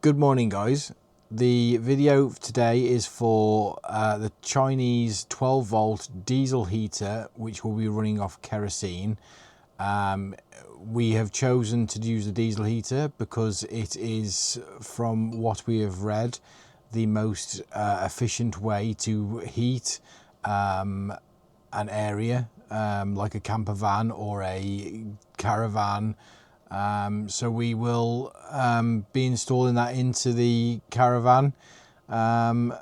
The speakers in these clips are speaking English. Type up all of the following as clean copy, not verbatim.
Good morning, guys. The video today is for the Chinese 12 volt diesel heater, which will be running off kerosene. We have chosen to use the diesel heater because it is, from what we have read, the most efficient way to heat an area, like a camper van or a caravan. So we will be installing that into the caravan on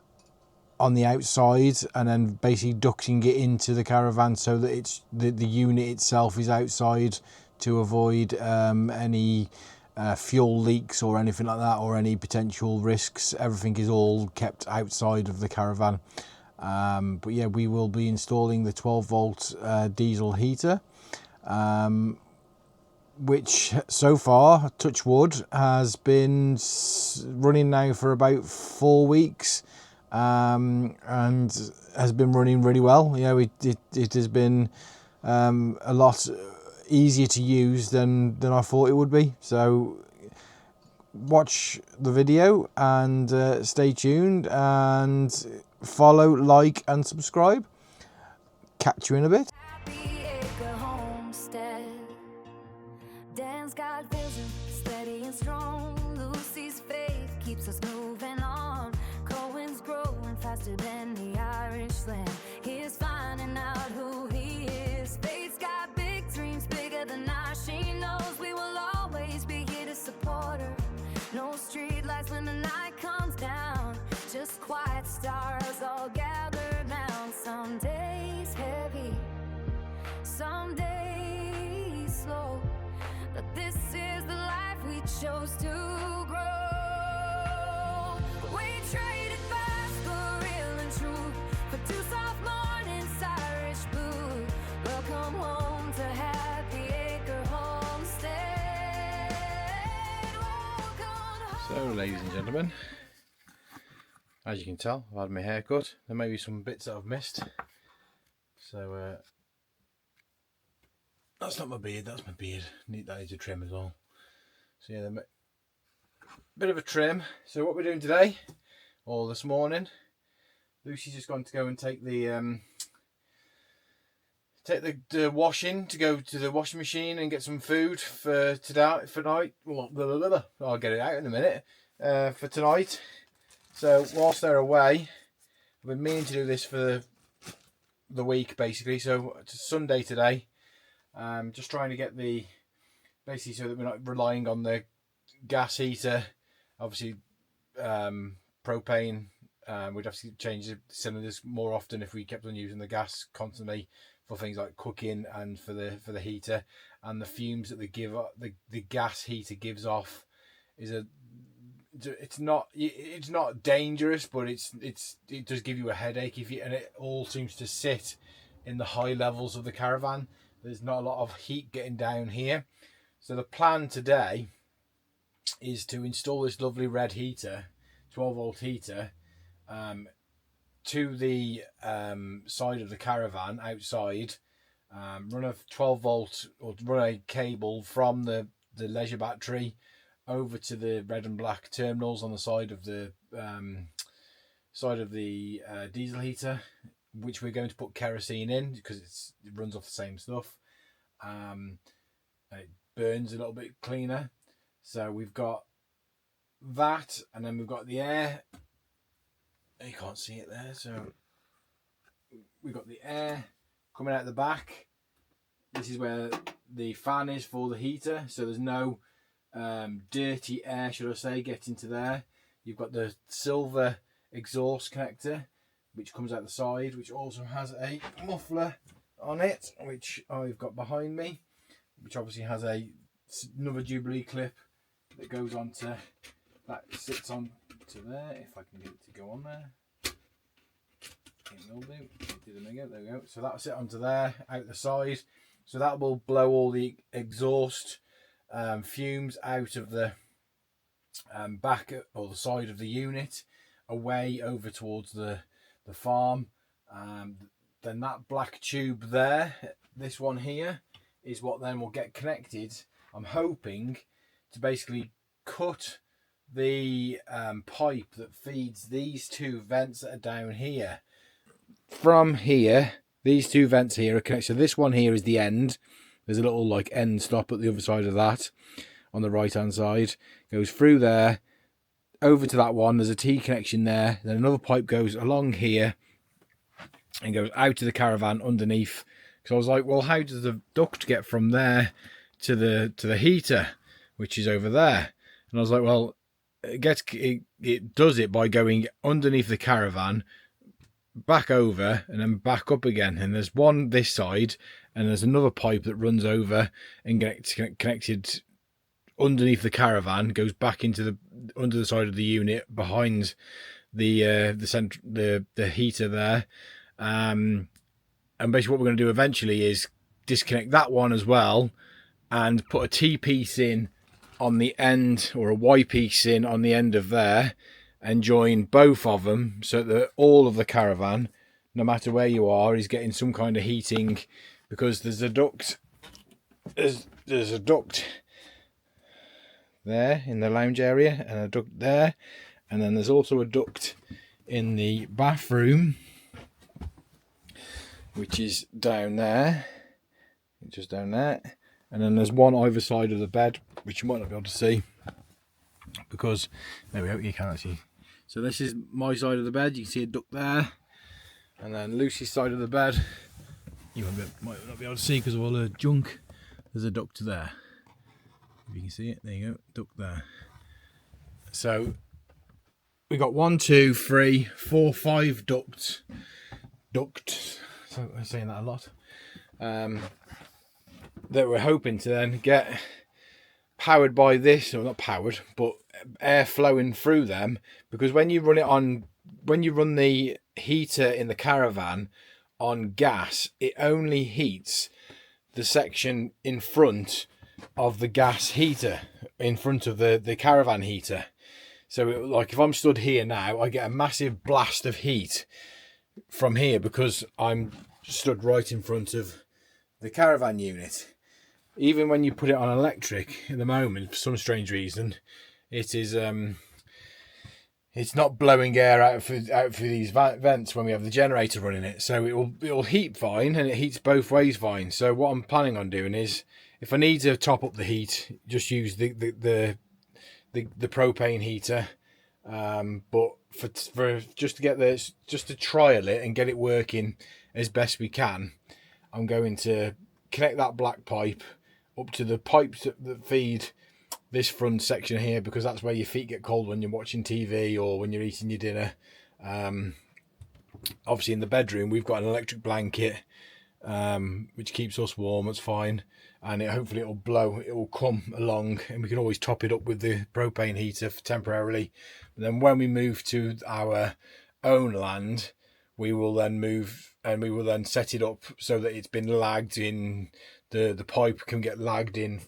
the outside, and then basically ducting it into the caravan so that it's the unit itself is outside to avoid any fuel leaks or anything like that, or any potential risks. Everything is all kept outside of the caravan. But yeah, we will be installing the 12 volt diesel heater, which so far, touch wood, has been running now for about 4 weeks, and has been running really well. You know, it has been a lot easier to use than I thought it would be. So watch the video and stay tuned and follow, like and subscribe. Catch you in a bit. Irish Homestead. Dan's got vision, steady and strong. Lucy's faith keeps us moving on. Cohen's growing faster than the Irish land. He's finding out who he is. Faith's got big dreams, bigger than ours. She knows we will always be here to support her. No street lights when the night comes down, just quiet stars all gathered round. Some days heavy, some days slow, but this is the life we chose to grow. We traded fast for real and true, for 2 soft mornings, Irish blue. Welcome home to Happy Acre Homestead. So, ladies and gentlemen, as you can tell, I've had my hair cut. There may be some bits that I've missed. So, that's not my beard, that's my beard. That needs a trim as well. So yeah, bit of a trim. So what we're doing today, or this morning, Lucy's just going to go and take the washing, to go to the washing machine and get some food for today, for night. Well, I'll get it out in a minute. For tonight. So whilst they're away, I've been meaning to do this for the week basically. So it's Sunday today. Just trying to get basically so that we're not relying on the gas heater. Obviously, propane. We'd have to change the cylinders more often if we kept on using the gas constantly for things like cooking and for the heater. And the fumes that the gas heater gives off it's not dangerous, but it does give you a headache and it all seems to sit in the high levels of the caravan. There's not a lot of heat getting down here. So the plan today is to install this lovely red heater, 12 volt heater, to the side of the caravan outside, run a 12 volt or run a cable from the leisure battery over to the red and black terminals on the side of the diesel heater, which we're going to put kerosene in because it runs off the same stuff. And it burns a little bit cleaner. So we've got that, and then we've got the air. You can't see it there, so we've got the air coming out the back. This is where the fan is for the heater, so there's no dirty air, should I say, getting to there. You've got the silver exhaust connector, which comes out the side, which also has a muffler on it, which I've got behind me, which obviously has another Jubilee clip that goes on to, that sits on to there, if I can get it to go on there. It will do. There we go. So that'll sit onto there, out the side. So that will blow all the exhaust fumes out of the back or the side of the unit, away over towards the farm. Then that black tube there, this one here, is what then will get connected. I'm hoping to basically cut the pipe that feeds these two vents that are down here. From here, these two vents here are connected. So this one here is the end. There's a little like end stop at the other side of that on the right hand side. Goes through there, over to that one. There's a T connection there. Then another pipe goes along here and goes out to the Caravan underneath. So I was like, well, how does the duct get from there to the heater, which is over there? And I was like, well, it does it by going underneath the Caravan, back over, and then back up again. And there's one this side, and there's another pipe that runs over and gets connected underneath the Caravan, goes back into under the side of the unit behind the heater there. And basically what we're going to do eventually is disconnect that one as well and put a T piece in on the end, or a Y piece in on the end of there, and join both of them so that all of the Caravan, no matter where you are, is getting some kind of heating, because there's a duct there's a duct there in the lounge area and a duct there, and then there's also a duct in the bathroom, which is down there, just down there, and then there's one either side of the bed, which you might not be able to see because there we go, you can actually. So this is my side of the bed, you can see a duct there, and then Lucy's side of the bed, you might not be able to see because of all the junk. There's a duct there, if you can see it, there you go, duct there. So we got 1, 2, 3, 4, 5 ducts, so I'm saying that a lot, that we're hoping to then get powered by this, or not powered, but air flowing through them, because when you run the heater in the Caravan on gas, it only heats the section in front of the gas heater, in front of the Caravan heater. So like if I'm stood here now, I get a massive blast of heat from here because I'm stood right in front of the Caravan unit. Even when you put it on electric at the moment, for some strange reason, it is it's not blowing air out for these vents when we have the generator running it. So it'll heat fine, and it heats both ways fine. So what I'm planning on doing is, if I need to top up the heat, just use the propane heater. But for just to get this, just to trial it and get it working as best we can, I'm going to connect that black pipe up to the pipes that feed this front section here, because that's where your feet get cold when you're watching TV or when you're eating your dinner. Obviously in the bedroom we've got an electric blanket, which keeps us warm, it's fine, and hopefully it will come along, and we can always top it up with the propane heater temporarily. But then when we move to our own land, we will then move, and we will then set it up so that it's been lagged in. The pipe can get lagged in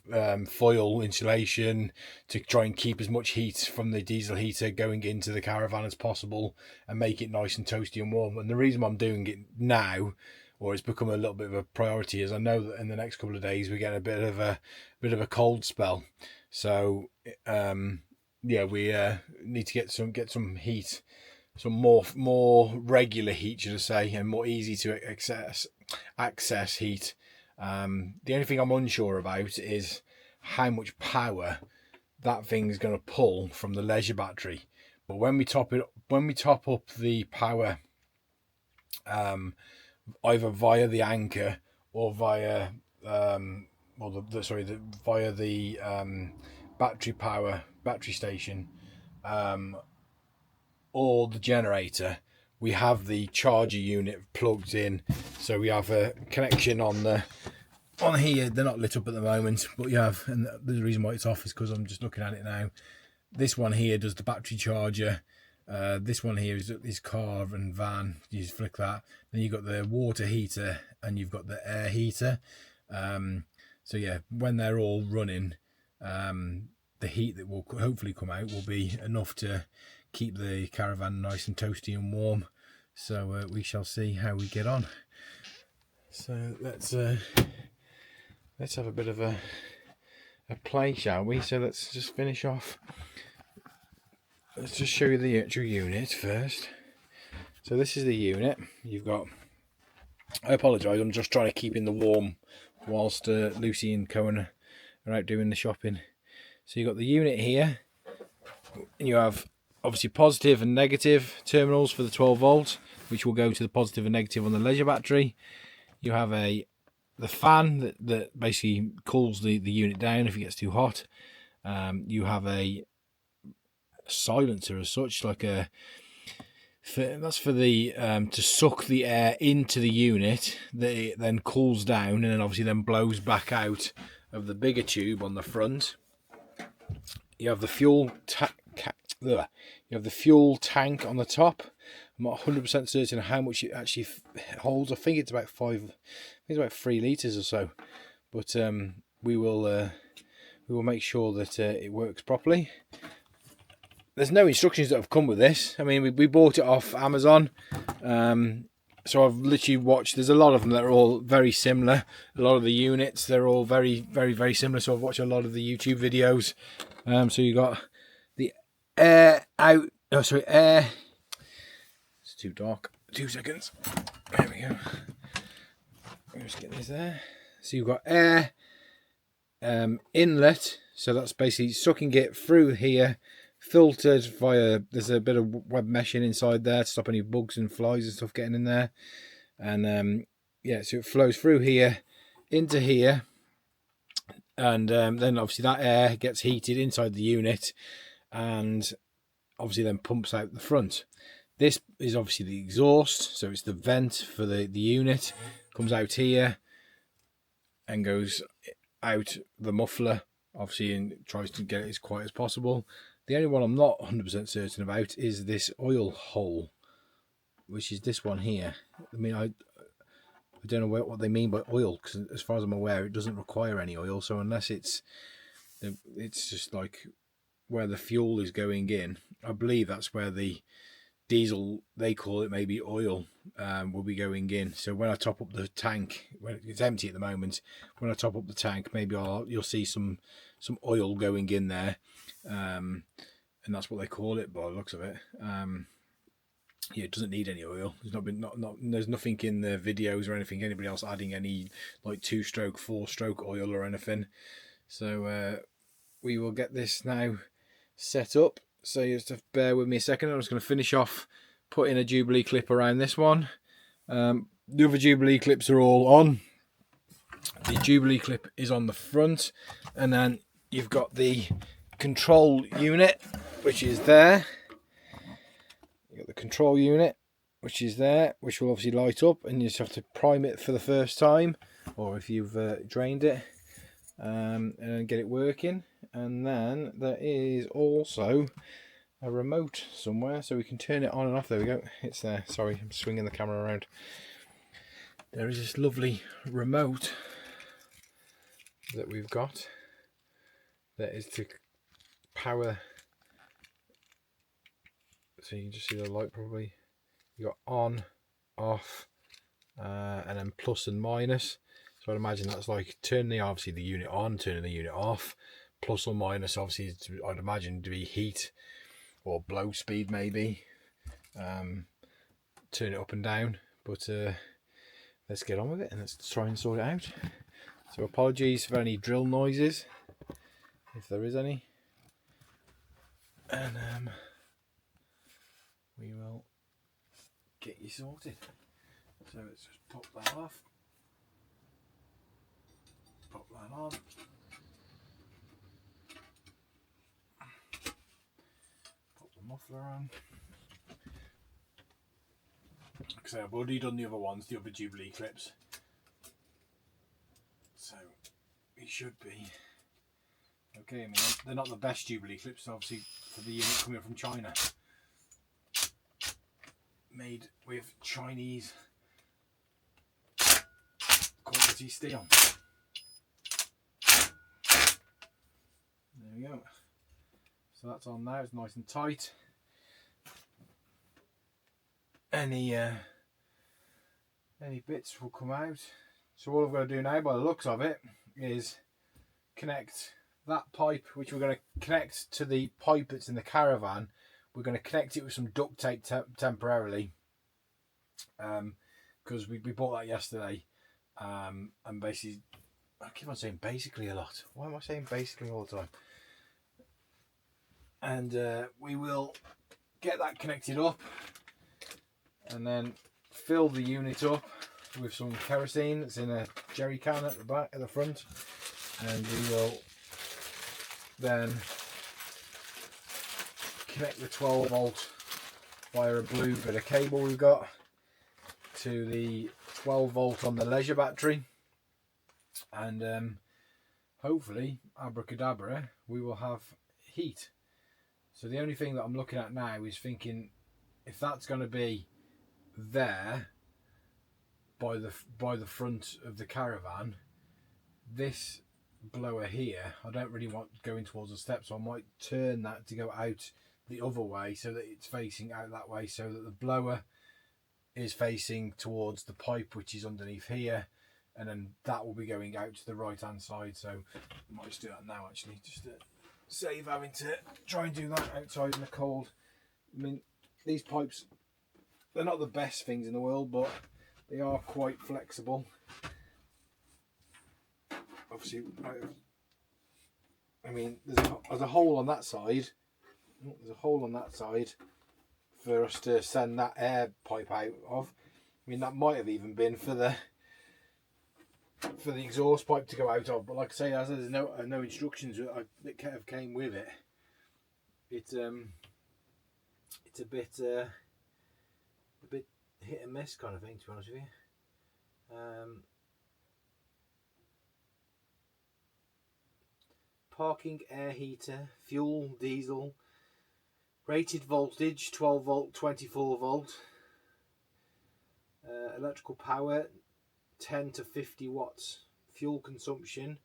foil insulation to try and keep as much heat from the diesel heater going into the Caravan as possible, and make it nice and toasty and warm. And the reason I'm doing it now, or it's become a little bit of a priority, is I know that in the next couple of days we're getting a bit of a cold spell. So yeah, we need to get some heat, some more regular heat, should I say, and more easy to access heat. The only thing I'm unsure about is how much power that thing's going to pull from the leisure battery. But when we top up the power, either via the anchor or via via the battery station, or the generator, we have the charger unit plugged in, so we have a connection on here. They're not lit up at the moment, but you have, and the reason why it's off is because I'm just looking at it now. This one here does the battery charger. This one here is car and van. You just flick that. Then you've got the water heater and you've got the air heater. So yeah, when they're all running, the heat that will hopefully come out will be enough to keep the Caravan nice and toasty and warm. So we shall see how we get on. So let's have a bit of a play, shall we? So let's just finish off let's just show you the actual unit first. So this is the unit. You've got, I apologise, I'm just trying to keep in the warm whilst Lucy and Cohen are out doing the shopping. So you've got the unit here, and you have obviously positive and negative terminals for the 12 volt, which will go to the positive and negative on the leisure battery. You have the fan that basically cools the unit down if it gets too hot. You have a silencer as such, like that's for the to suck the air into the unit that it then cools down and then obviously then blows back out of the bigger tube on the front. You have the fuel tank on the top. I'm not 100% certain how much it actually holds. I think it's about 3 litres or so, but we will make sure that it works properly. There's no instructions that have come with this. I mean, we bought it off Amazon, so I've literally watched. There's a lot of them that are all very similar. A lot of the units, they're all very, very, very similar. So I've watched a lot of the YouTube videos. So you got the air out. Oh, sorry, air. It's too dark. 2 seconds. There we go. Let's get this there. So you've got air inlet. So that's basically sucking it through here. Filtered via, there's a bit of web meshing inside there to stop any bugs and flies and stuff getting in there, and yeah, so it flows through here into here, and then obviously that air gets heated inside the unit and obviously then pumps out the front. This is obviously the exhaust, so it's the vent for the unit, comes out here and goes out the muffler obviously and tries to get it as quiet as possible. The only one I'm not 100% certain about is this oil hole, which is this one here. I mean, I don't know what they mean by oil, because as far as I'm aware, it doesn't require any oil. So unless it's just like where the fuel is going in, I believe that's where the diesel, they call it maybe oil, will be going in. So when I top up the tank, when it's empty at the moment, when I top up the tank, maybe you'll see some oil going in there. And that's what they call it by the looks of it. Yeah, it doesn't need any oil. There's nothing in the videos or anything, anybody else adding any like 2-stroke, 4-stroke oil or anything. So we will get this now set up. So you just have to bear with me a second. I'm just going to finish off putting a Jubilee clip around this one. The other Jubilee clips are all on. The Jubilee clip is on the front, and then you've got the control unit, which is there. You got the control unit, which is there, which will obviously light up, and you just have to prime it for the first time, or if you've drained it, and then get it working. And then there is also a remote somewhere, so we can turn it on and off. There we go. It's there. Sorry, I'm swinging the camera around. There is this lovely remote that we've got that is to power. So you can just see the light probably. You got on, off, and then plus and minus. So I'd imagine that's like turning obviously the unit on, turning the unit off. Plus or minus obviously I'd imagine to be heat or blow speed maybe. Turn it up and down. But let's get on with it and let's try and sort it out. So apologies for any drill noises, if there is any. And we will get you sorted. So let's just pop that off. Pop that on. Pop the muffler on. Because I've already done the other ones, the other Jubilee clips. So it should be okay. I mean, they're not the best Jubilee clips, obviously, for the unit coming from China. Made with Chinese quality steel. There we go. So that's on now, it's nice and tight. Any bits will come out. So all I've got to do now, by the looks of it, is connect that pipe, which we're going to connect to the pipe that's in the Caravan, we're going to connect it with some duct tape temporarily, because we bought that yesterday, and basically, I keep on saying basically a lot. Why am I saying basically all the time? And we will get that connected up and then fill the unit up with some kerosene that's in a jerry can at the back, at the front, and we will then connect the 12 volt via a blue bit of cable we've got to the 12 volt on the leisure battery, and hopefully, abracadabra, we will have heat. So the only thing that I'm looking at now is thinking, if that's going to be there by the front of the Caravan, this blower here, I don't really want going towards the steps, so I might turn that to go out the other way so that it's facing out that way, so that the blower is facing towards the pipe which is underneath here, and then that will be going out to the right hand side. So I might just do that now, actually, just to save having to try and do that outside in the cold. I mean, these pipes, they're not the best things in the world, but they are quite flexible. Obviously, I mean, there's a hole on that side. There's a hole on that side for us to send that air pipe out of. I mean, that might have even been for the exhaust pipe to go out of. But like I say, as there's no instructions that came with it, it's a bit hit and miss kind of thing, to be honest with you. Parking air heater, fuel, diesel, rated voltage 12 volt, 24 volt, electrical power 10 to 50 watts, fuel consumption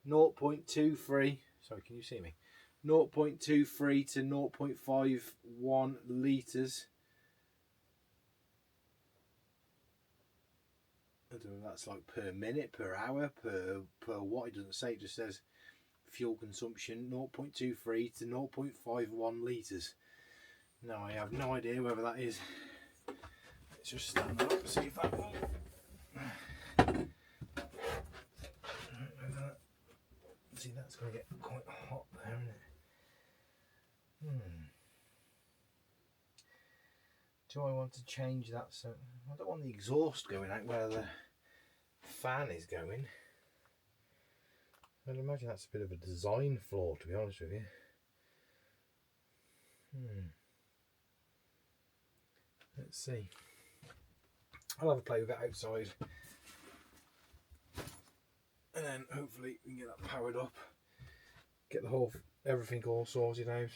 0.23, sorry, can you see me? 0.23 to 0.51 litres. I don't know if that's like per minute, per hour, per watt. It doesn't say, it just says fuel consumption 0.23 to 0.51 litres. Now I have no idea whether that is. Let's just stand up and see if that will. See, that's going to get quite hot there, isn't it? Do I want to change that? So I don't want the exhaust going out where the fan is going. I'd imagine that's a bit of a design flaw, to be honest with you. Let's see. I'll have a play with it outside, and then hopefully we can get that powered up, get everything all sorted out.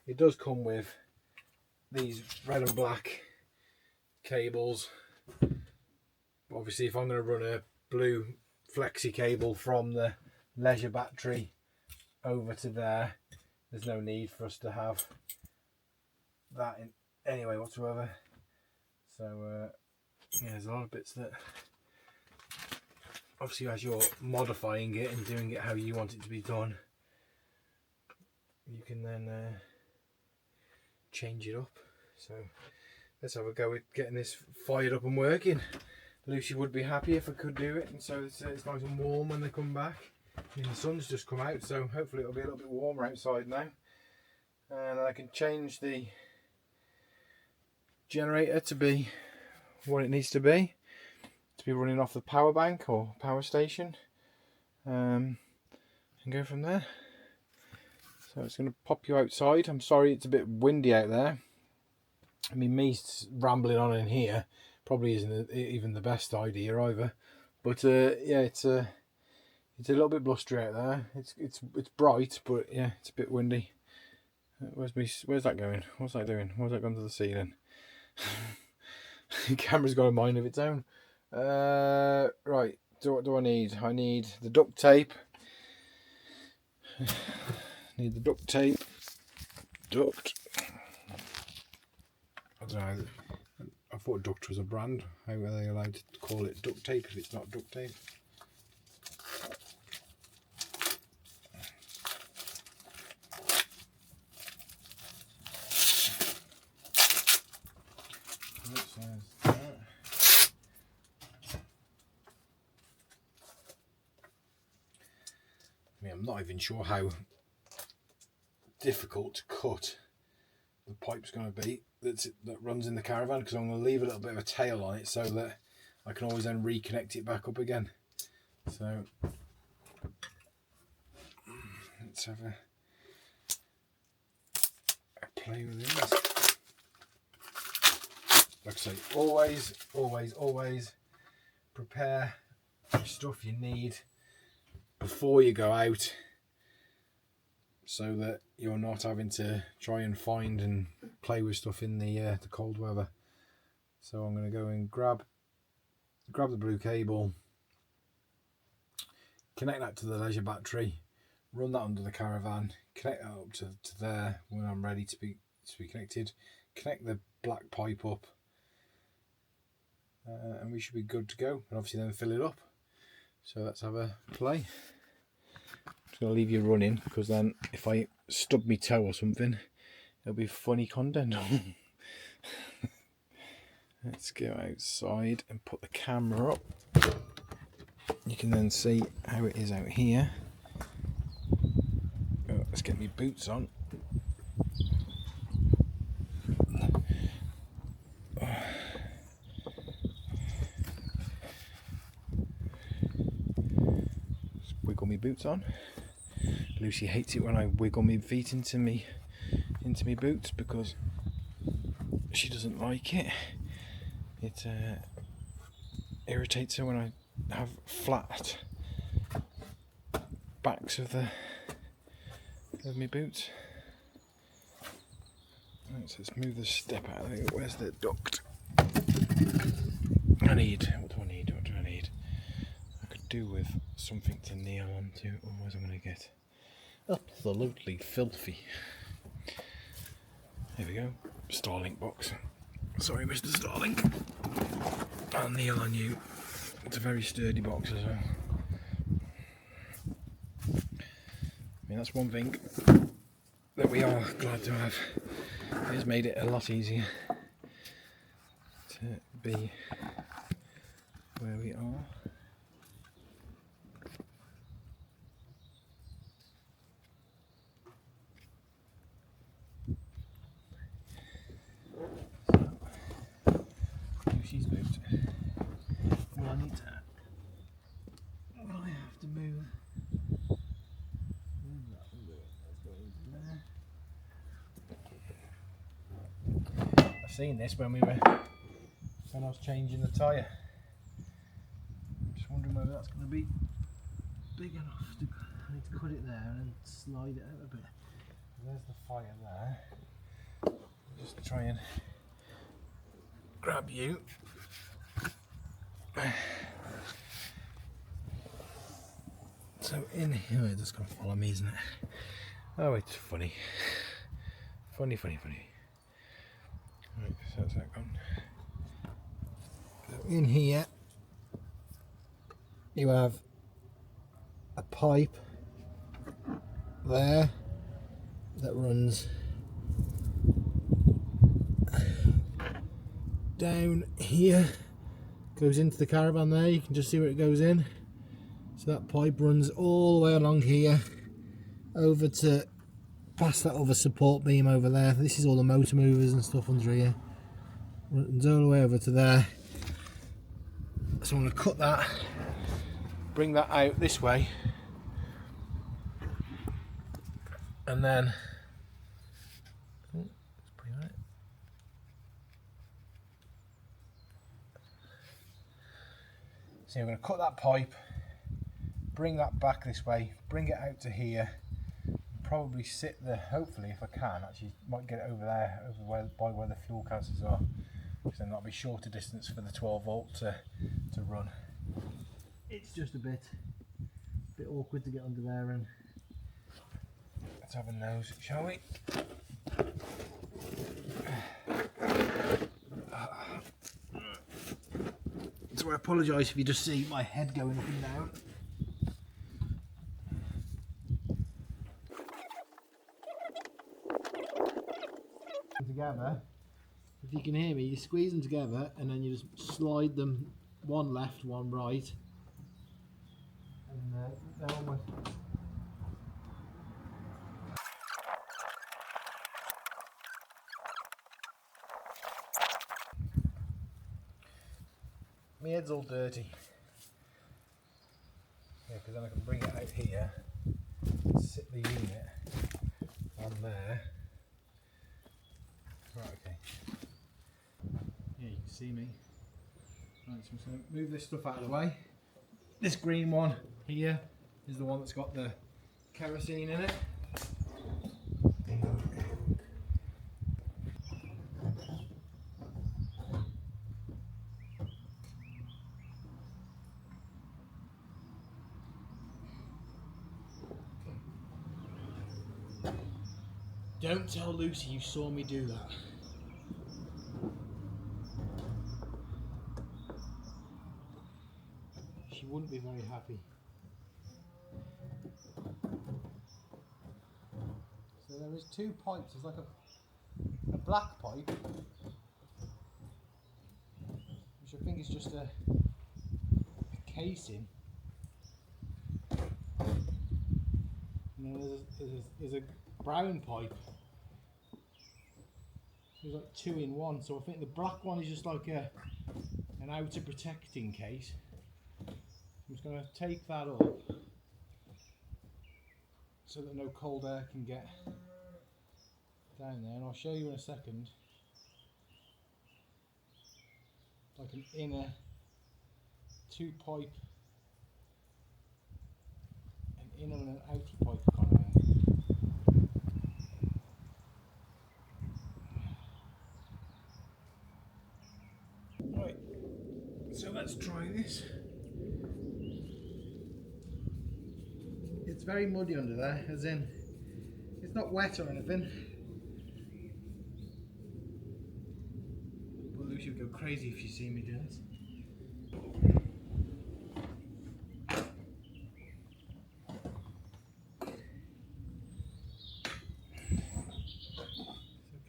It does come with these red and black cables. Obviously, if I'm going to run a blue flexi cable from the leisure battery over to there, there's no need for us to have that in any way whatsoever. So yeah, there's a lot of bits that obviously, as you're modifying it and doing it how you want it to be done, you can then change it up. So let's have a go at getting this fired up and working. Lucy would be happy if I could do it, and so it's nice and warm when they come back. I mean, the sun's just come out, so hopefully it'll be a little bit warmer outside now, and I can change the generator to be what it needs to be running off the power bank or power station, and go from there. So it's going to pop you outside. I'm sorry it's a bit windy out there. I mean, me rambling on in here probably isn't even the best idea either. But yeah, it's a little bit blustery out there. It's bright, but yeah, it's a bit windy. Where's that going? What's that doing? What's that gone to the ceiling? The camera's got a mind of its own. Right. What do I need? I need the duct tape. Need the duct tape. I don't know. I thought duct was a brand. How are they allowed to call it duct tape if it's not duct tape? I'm not even sure how difficult to cut the pipe's going to be that runs in the Caravan, because I'm going to leave a little bit of a tail on it so that I can always then reconnect it back up again. So let's have a play with these. Like I say, always prepare stuff you need before you go out, so that you're not having to try and find and play with stuff in the cold weather. So I'm going to go and grab the blue cable, connect that to the leisure battery, run that under the Caravan, connect that up to there when I'm ready to be connected, connect the black pipe up, and we should be good to go, and obviously then fill it up. So let's have a play. I'm just going to leave you running, because then if I stub my toe or something, it'll be funny content. Let's go outside and put the camera up. You can then see how it is out here. Oh, let's get my boots on. Wiggle my boots on. Lucy hates it when I wiggle my feet into me boots, because she doesn't like it. It irritates her when I have flat backs of my boots. Right, so let's move the step out of it. Where's the duct? What do I need? I could do with something to kneel onto, otherwise I'm going to get absolutely filthy. There we go. Starlink box. Sorry, Mr. Starlink. I'll kneel on you. It's a very sturdy box as well. I mean, that's one thing that we are glad to have. It has made it a lot easier to be where we are. She's moved. Well, I need to. Well, I have to move. I've seen this when I was changing the tyre. I'm just wondering whether that's going to be big enough. I need to cut it there and slide it out a bit. There's the fire there. Just try and grab you. So in here, it's just going to follow me, isn't it? Oh, it's funny. Funny. Right, so that's that gone. So in here, you have a pipe there that runs down here, goes into the Caravan there. You can just see where it goes in. So that pipe runs all the way along here over to past that other support beam over there. This is all the motor movers and stuff under here. Runs all the way over to there. So I'm going to cut that, bring that out this way, and then that's pretty right. So I'm going to cut that pipe, bring that back this way, bring it out to here, probably sit there, hopefully if I can, actually might get it over there, by where the fuel canisters are, because then that'll be shorter distance for the 12 volt to run. It's just a bit awkward to get under there, and let's have a nose, shall we? So I apologise if you just see my head going up and down. Together, if you can hear me, you squeeze them together and then you just slide them one left, one right, and they're almost My head's all dirty. Yeah, because then I can bring it out here, sit the unit on there. Right, okay. Yeah, you can see me. Right, so I'm just going to move this stuff out of the way. This green one here is the one that's got the kerosene in it. Don't tell Lucy you saw me do that. She wouldn't be very happy. So there is two pipes. There's like a black pipe, which I think is just a casing. And then there's a brown pipe. There's like two in one. So I think the black one is just like an outer protecting case. I'm just going to take that up so that no cold air can get down there, and I'll show you in a second like an inner two pipe, an inner and an outer pipe kind of thing. Right, so let's try this. It's very muddy under there, as in it's not wet or anything. But Lucy would go crazy if she see me do this. So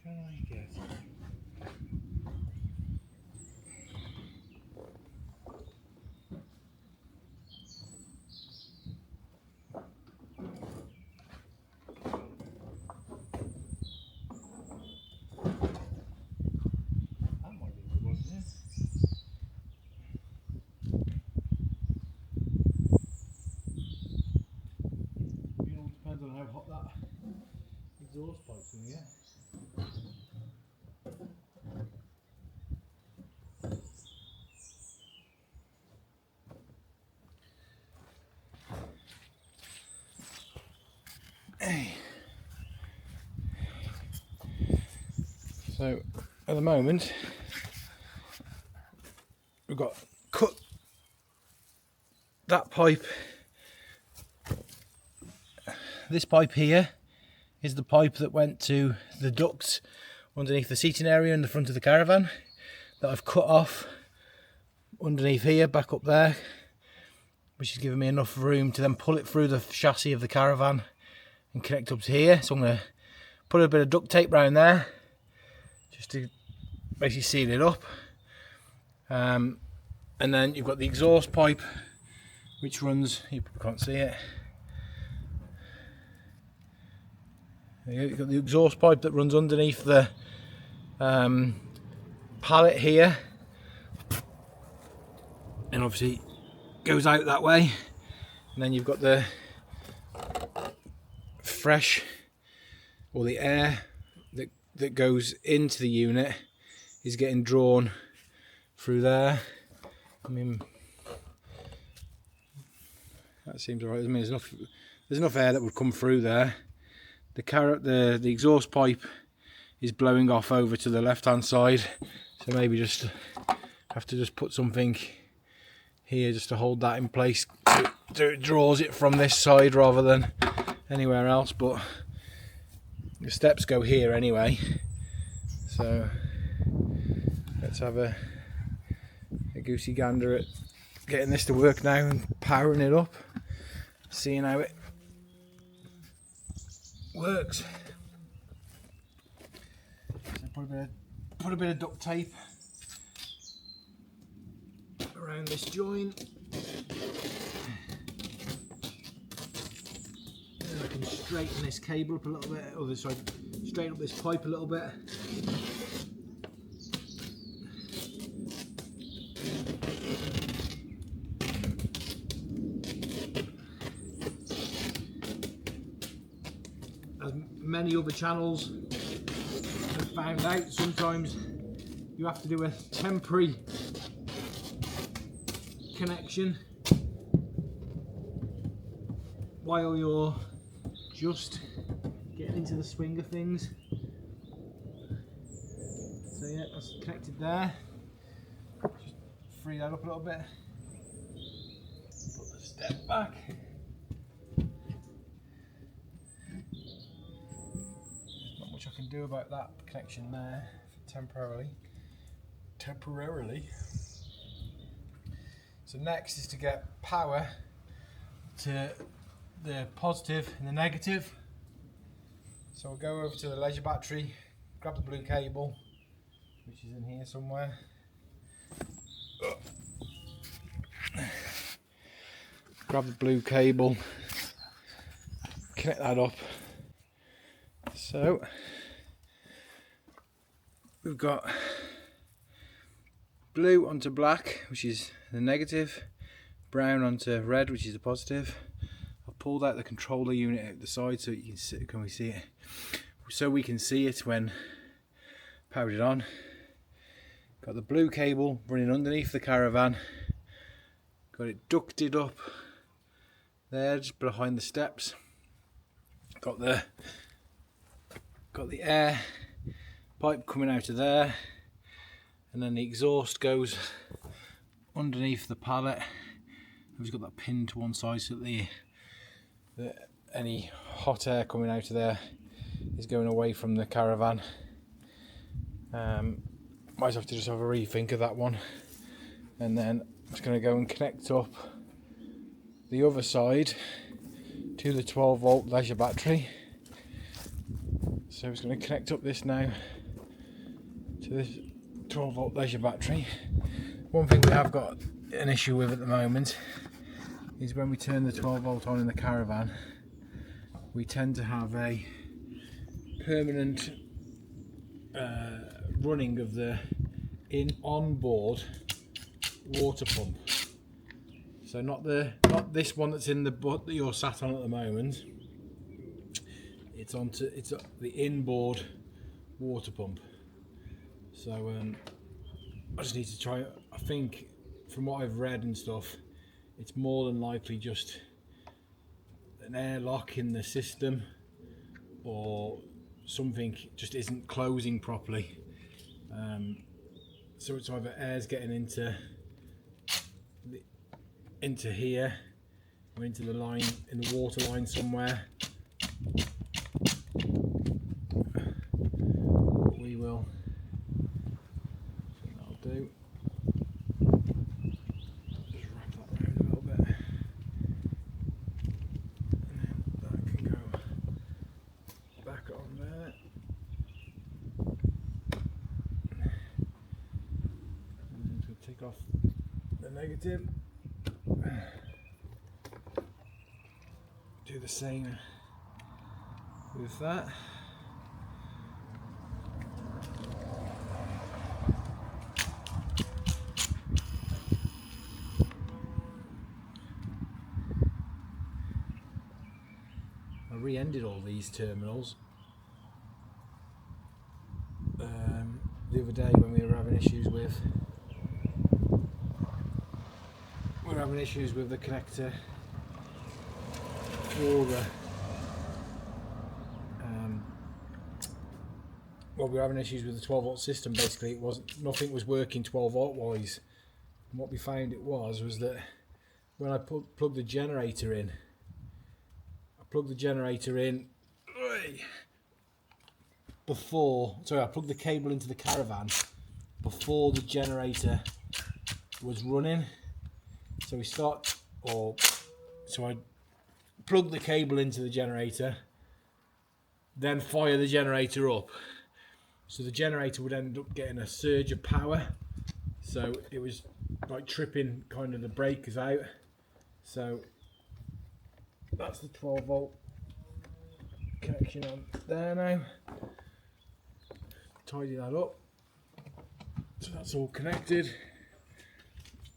can I get... Depends on how hot that exhaust pipe's going to get. So at the moment we've got cut that pipe. This pipe here is the pipe that went to the ducts underneath the seating area in the front of the caravan that I've cut off underneath here, back up there, which is giving me enough room to then pull it through the chassis of the caravan and connect up to here. So I'm going to put a bit of duct tape around there just to basically seal it up. And then you've got the exhaust pipe which runs, you can't see it, you've got the exhaust pipe that runs underneath the pallet here, and obviously goes out that way. And then you've got the fresh, or the air that goes into the unit is getting drawn through there. I mean, that seems alright. I mean, there's enough air that would come through there. The exhaust pipe is blowing off over to the left hand side, so maybe just have to just put something here just to hold that in place so it draws it from this side rather than anywhere else. But the steps go here anyway, so let's have a goosey gander at getting this to work now and powering it up, seeing how it works. So put a bit of duct tape around this joint. And I can straighten this cable up a little bit, or sorry, straighten up this pipe a little bit. As many other channels have found out, sometimes you have to do a temporary connection while you're just getting into the swing of things. So yeah, that's connected there. Just free that up a little bit. Put the step back. There's not much I can do about that connection there temporarily. So next is to get power to the positive and the negative. So we'll go over to the leisure battery, grab the blue cable, which is in here somewhere. Grab the blue cable, connect that up. So we've got blue onto black, which is the negative, brown onto red, which is the positive. I've pulled out the controller unit out the side so you can see, can we see it? So we can see it when powered it on. Got the blue cable running underneath the Caravan. Got it ducted up there, just behind the steps. Got the air pipe coming out of there, and then the exhaust goes underneath the pallet. I've just got that pinned to one side so that any hot air coming out of there is going away from the Caravan. Might have to just have a rethink of that one, and then I'm just going to go and connect up the other side to the 12 volt leisure battery. So I'm just going to connect up this now to this 12 volt leisure battery. One thing we have got an issue with at the moment is when we turn the 12 volt on in the Caravan, we tend to have a permanent running of the onboard water pump. So not this one that's in the butt that you're sat on at the moment. It's the inboard water pump. So I just need to try. I think from what I've read and stuff, it's more than likely just an airlock in the system, or something just isn't closing properly. So it's either air's getting into here or into the line, in the water line somewhere. What we will, I think that'll do. Just wrap that around a little bit, and then that can go back on there. And then to take off the negative. Do the same with that. I re-ended all these terminals the other day when we were having issues with the connector for the well, we were having issues with the 12 volt system. Basically, nothing was working 12 volt wise, and what we found was that when I plugged the generator in, I plugged the cable into the Caravan before the generator was running. So I plug the cable into the generator, then fire the generator up. So the generator would end up getting a surge of power. So it was like tripping kind of the breakers out. So that's the 12 volt connection on there now. Tidy that up. So that's all connected.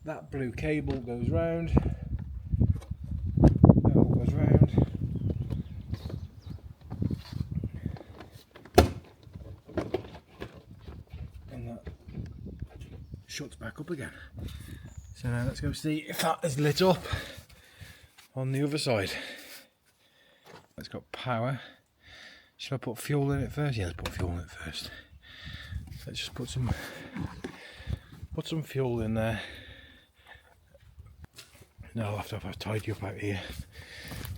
that blue cable goes round, that all goes round, and that shuts back up again. So now let's go see if that is lit up on the other side. It's got power. Should I put fuel in it first? Yeah, let's put fuel in it first. Let's just put some fuel in there. No, I'll have to tidy up out here.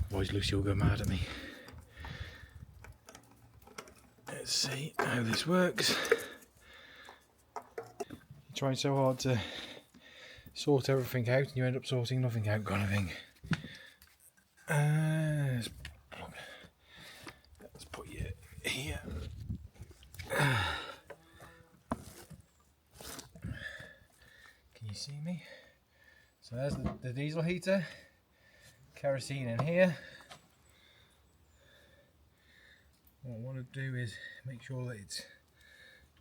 Otherwise Lucy will go mad at me. Let's see how this works. You're trying so hard to sort everything out and you end up sorting nothing out, kind of thing. Let's put you here. Can you see me? So there's the diesel heater, kerosene in here. What I want to do is make sure that it's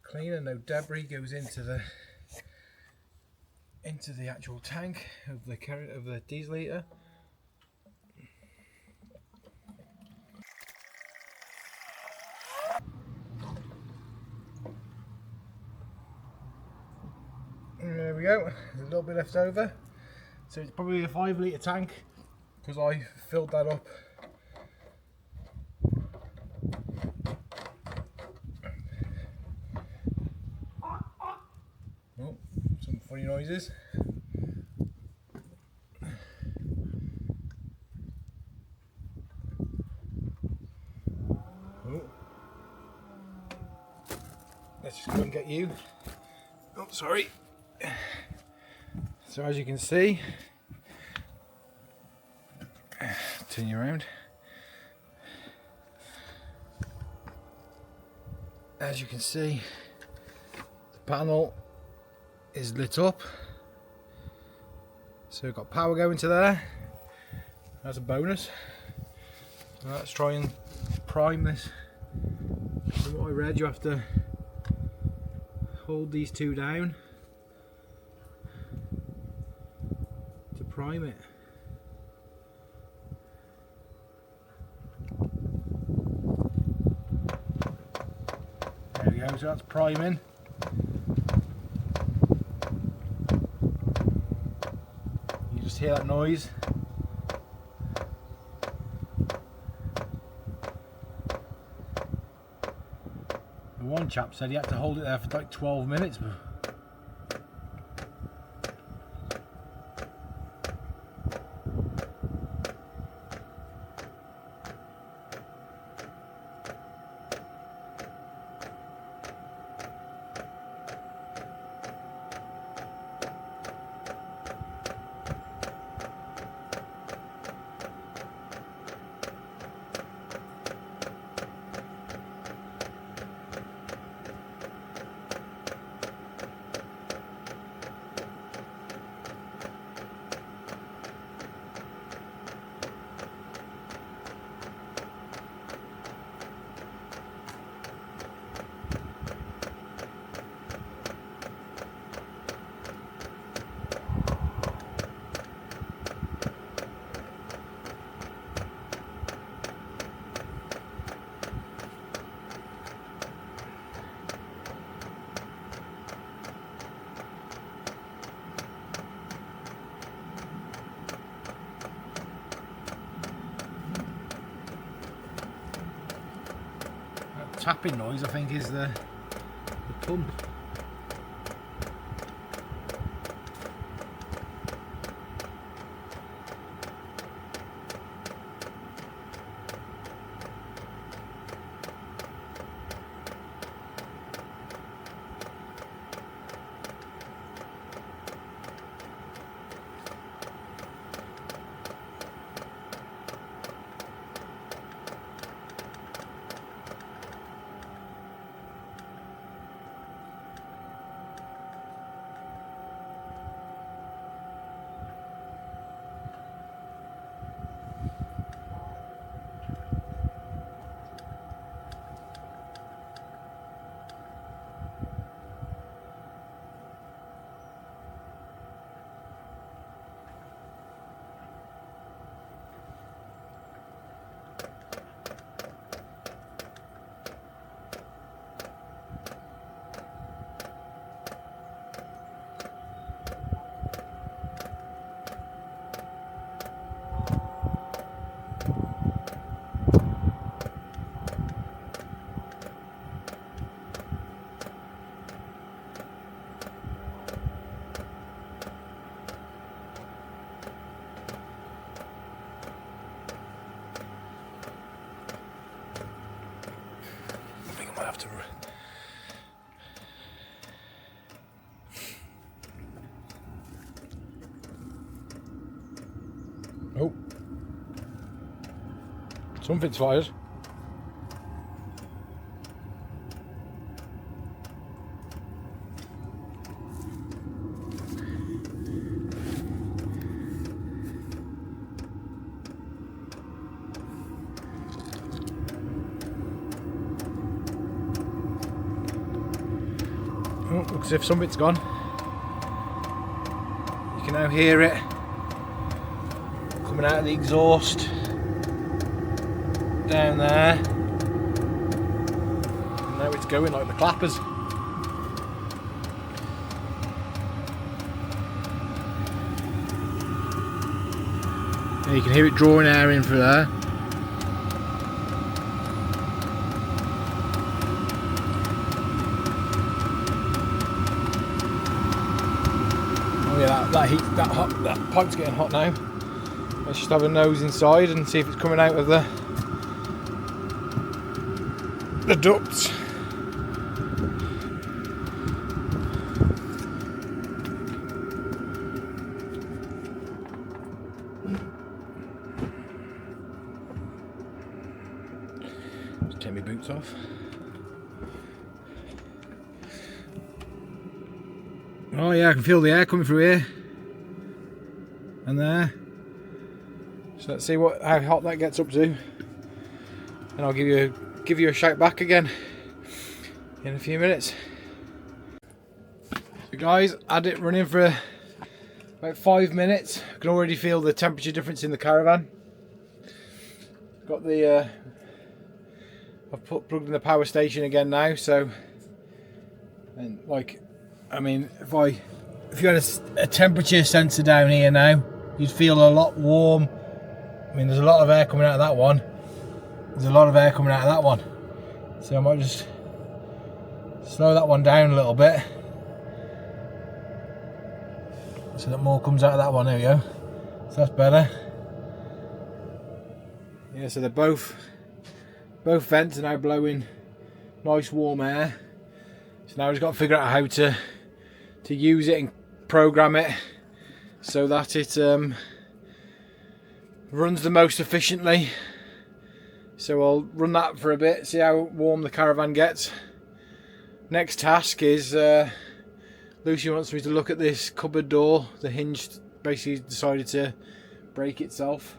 clean and no debris goes into the actual tank of the diesel heater. And there we go. There's a little bit left over. So it's probably a 5 litre tank because I filled that up. Oh, some funny noises. Oh. Let's just go and get you. Oh, sorry. So as you can see, turn you around. As you can see, the panel is lit up. So we've got power going to there. That's a bonus. So let's try and prime this. From what I read, you have to hold these two down to prime it. There we go, so that's priming. You just hear that noise. The one chap said he had to hold it there for like 12 minutes. Tapping noise, I think, is the pump. Something's fired. Oh, looks as if something's gone. You can now hear it coming out of the exhaust down there. And now it's going like the clappers. And you can hear it drawing air in through there. That pipe's getting hot now. Let's just have a nose inside and see if it's coming out of the ducts. Just take my boots off. Oh yeah, I can feel the air coming through here and there. So let's see how hot that gets up to, and I'll give you a shout back again in a few minutes. So guys, I had it running for about 5 minutes. I can already feel the temperature difference in the Caravan. Got the I've plugged in the power station again now, so, and like, I mean, if you had a temperature sensor down here now, you'd feel a lot warm. I mean, there's a lot of air coming out of that one. There's a lot of air coming out of that one. So I might just slow that one down a little bit, so that more comes out of that one. There we go. So that's better. Yeah, so they're both vents are now blowing nice warm air. So now we've got to figure out how to use it and program it so that it runs the most efficiently. So I'll run that for a bit, see how warm the Caravan gets. Next task is Lucy wants me to look at this cupboard door. The hinge basically decided to break itself.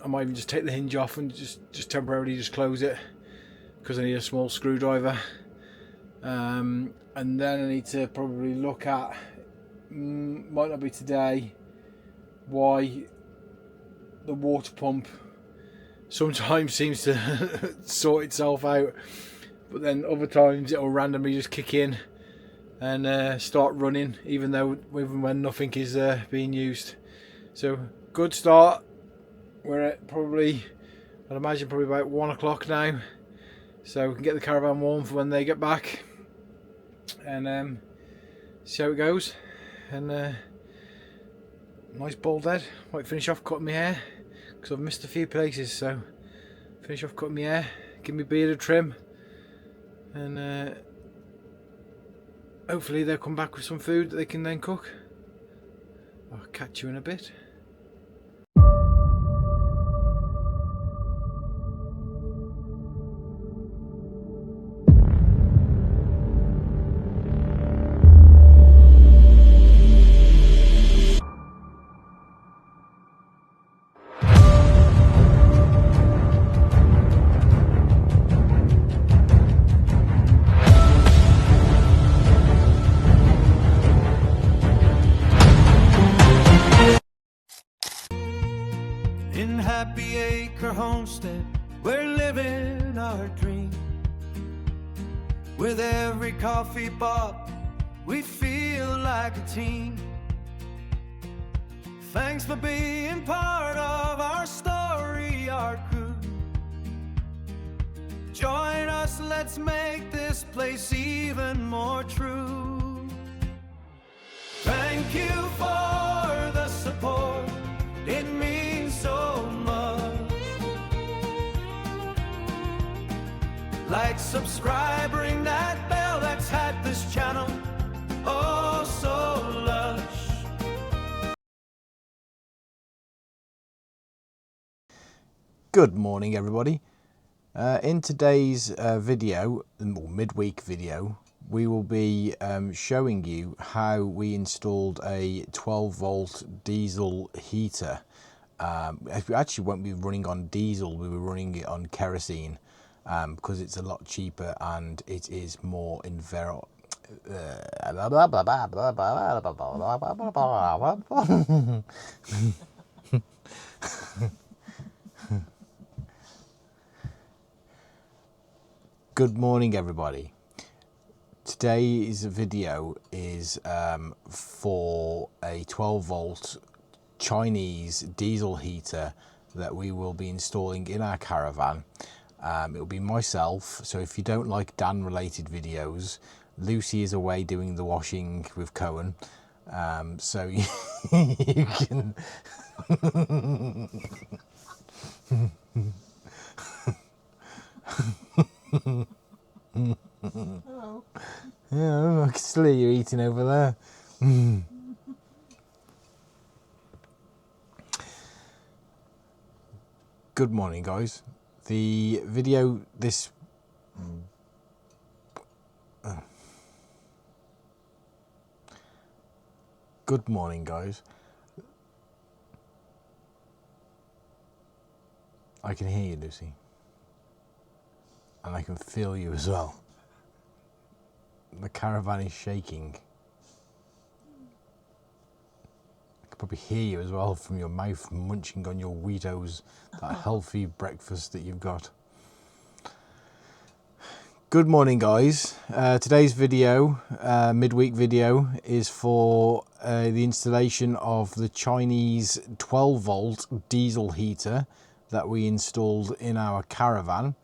I might even just take the hinge off and just temporarily just close it, because I need a small screwdriver. And then I need to probably look at, might not be today, why the water pump sometimes seems to sort itself out, but then other times it'll randomly just kick in and start running even when nothing is being used. So good start. We're at probably, I'd imagine probably about 1 o'clock now, so we can get the Caravan warm for when they get back and see how it goes. And nice bald head. Might finish off cutting my hair because I've missed a few places, so finish off cutting my hair, give me beard a trim, and hopefully they'll come back with some food that they can then cook. I'll catch you in a bit. Homestead, we're living our dream. With every coffee bought, we feel like a team. Thanks for being part of our story, our crew. Join us, let's make this place even more true. Thank you for the support, it means so much. Like, subscribe, ring that bell, let's have this channel oh so lush. Good morning, everybody. In today's video, or midweek video, we will be showing you how we installed a 12-volt diesel heater. We actually won't be running on diesel, we were running it on kerosene because it's a lot cheaper and it is more Good morning, everybody. Today's video is for a 12-volt Chinese diesel heater that we will be installing in our caravan. It will be myself, so if you don't like Dan related videos, Lucy is away doing the washing with Cohen, so you can Hello. yeah, I can still hear you eating over there. Good morning, guys. The video this Good morning, guys. I can hear you, Lucy. And I can feel you as well. The caravan is shaking. I can probably hear you as well from your mouth munching on your Wheatos, that healthy breakfast that you've got. Good morning, guys. Today's video, midweek video, is for the installation of the Chinese 12-volt diesel heater that we installed in our caravan,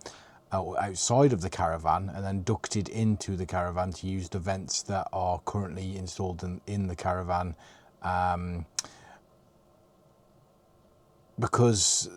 outside of the caravan, and then ducted into the caravan to use the vents that are currently installed in the caravan, because